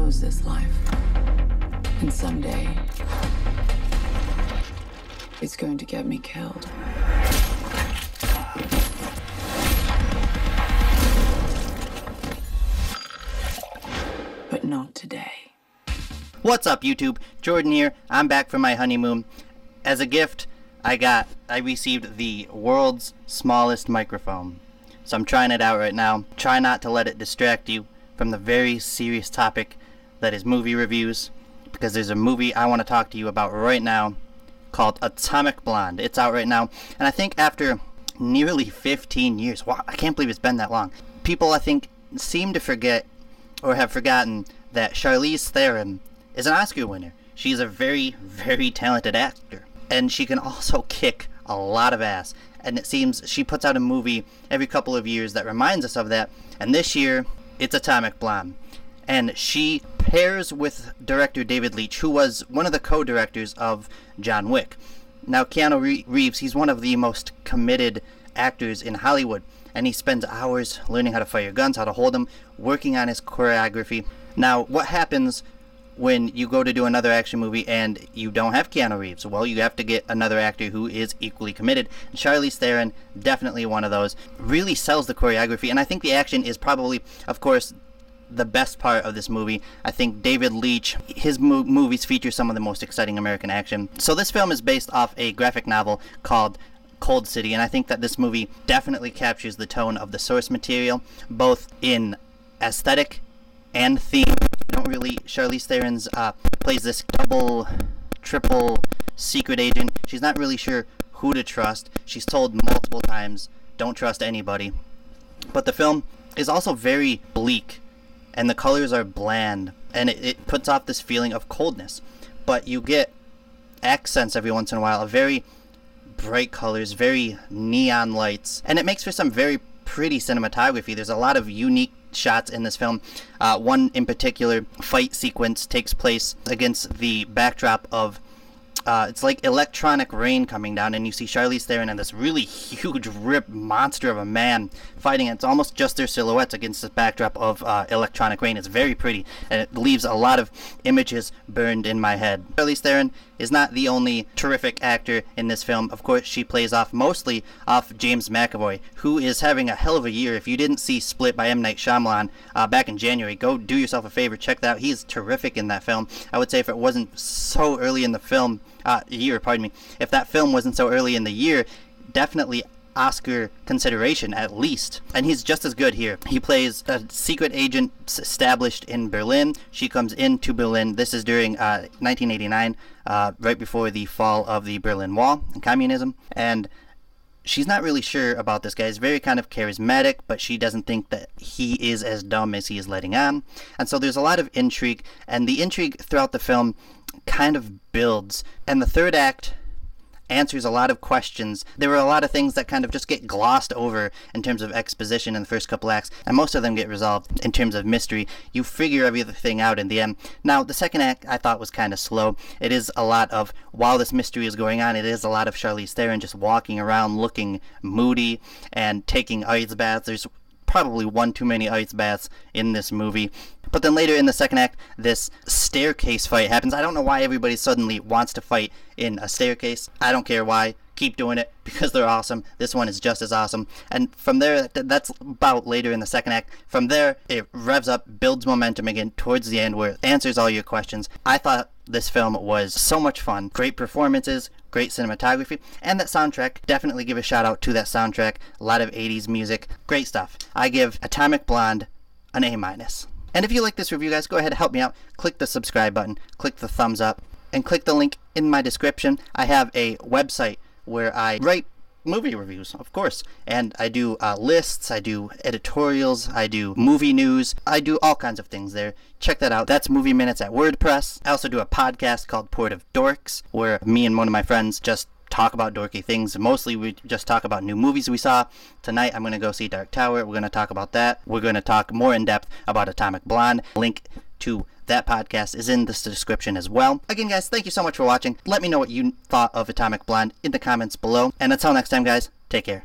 chose this life. And someday, it's going to get me killed. But not today. What's up, YouTube? Jordan here. I'm back from my honeymoon. As a gift, I received the world's smallest microphone. So I'm trying it out right now. Try not to let it distract you from the very serious topic that is movie reviews, because there's a movie I want to talk to you about right now called Atomic Blonde. It's out right now, and I think after nearly 15 years, wow, I can't believe it's been that long, people I think seem to forget or have forgotten that Charlize Theron is an Oscar winner. She's a very, very talented actor, and she can also kick a lot of ass. And it seems she puts out a movie every couple of years that reminds us of that. And this year, it's Atomic Blonde. And she pairs with director David Leitch, who was one of the co-directors of John Wick. Now, Keanu Reeves, he's one of the most committed actors in Hollywood. And he spends hours learning how to fire guns, how to hold them, working on his choreography. Now, what happens when you go to do another action movie and you don't have Keanu Reeves? Well, you have to get another actor who is equally committed. And Charlize Theron, definitely one of those, really sells the choreography. And I think the action is probably, of course, the best part of this movie. I think David Leitch, his movies feature some of the most exciting American action. So this film is based off a graphic novel called Cold City, and I think that this movie definitely captures the tone of the source material, both in aesthetic and theme. Charlize Theron's plays this double, triple secret agent. She's not really sure who to trust. She's told multiple times, don't trust anybody. But the film is also very bleak, and the colors are bland, and it puts off this feeling of coldness. But you get accents every once in a while of very bright colors, very neon lights, and it makes for some very pretty cinematography. There's a lot of unique shots in this film. One in particular fight sequence takes place against the backdrop of it's like electronic rain coming down, and you see Charlize Theron and this really huge ripped monster of a man fighting. It's almost just their silhouettes against the backdrop of electronic rain. It's very pretty, and it leaves a lot of images burned in my head. Charlize Theron is not the only terrific actor in this film. Of course, she plays mostly off James McAvoy, who is having a hell of a year. If you didn't see Split by M. Night Shyamalan back in January, go do yourself a favor, check that out. He's terrific in that film. I would say if it wasn't so early in the film, if that film wasn't so early in the year, definitely Oscar consideration at least. And he's just as good here. He plays a secret agent established in Berlin. She comes into Berlin. This is during 1989, right before the fall of the Berlin Wall and communism. And she's not really sure about this guy. He's very kind of charismatic, but she doesn't think that he is as dumb as he is letting on. And so there's a lot of intrigue, and the intrigue throughout the film kind of builds. And the third act answers a lot of questions. There were a lot of things that kind of just get glossed over in terms of exposition in the first couple acts, and most of them get resolved in terms of mystery. You figure everything out in the end. Now, the second act I thought was kind of slow. It is a lot of, while this mystery is going on, it is a lot of Charlize Theron just walking around looking moody and taking ice baths. There's probably one too many ice baths in this movie. But then later in the second act, this staircase fight happens. I don't know why everybody suddenly wants to fight in a staircase. I don't care why. Keep doing it, because they're awesome. This one is just as awesome. And from there, that's about later in the second act. From there, it revs up, builds momentum again towards the end, where it answers all your questions. I thought this film was so much fun. Great performances, great cinematography, and that soundtrack. Definitely give a shout out to that soundtrack. A lot of 80s music. Great stuff. I give Atomic Blonde an A-. And if you like this review, guys, go ahead and help me out. Click the subscribe button, click the thumbs up, and click the link in my description. I have a website where I write movie reviews, of course, and I do lists, I do editorials, I do movie news, I do all kinds of things there. Check that out. That's Movie Minutes at WordPress. I also do a podcast called Port of Dorks, where me and one of my friends just talk about dorky things. Mostly we just talk about new movies we saw. Tonight I'm going to go see Dark Tower. We're going to talk about that. We're going to talk more in depth about Atomic Blonde. Link to that podcast is in the description as well. Again, guys, thank you so much for watching. Let me know what you thought of Atomic Blonde in the comments below. And until next time, guys, take care.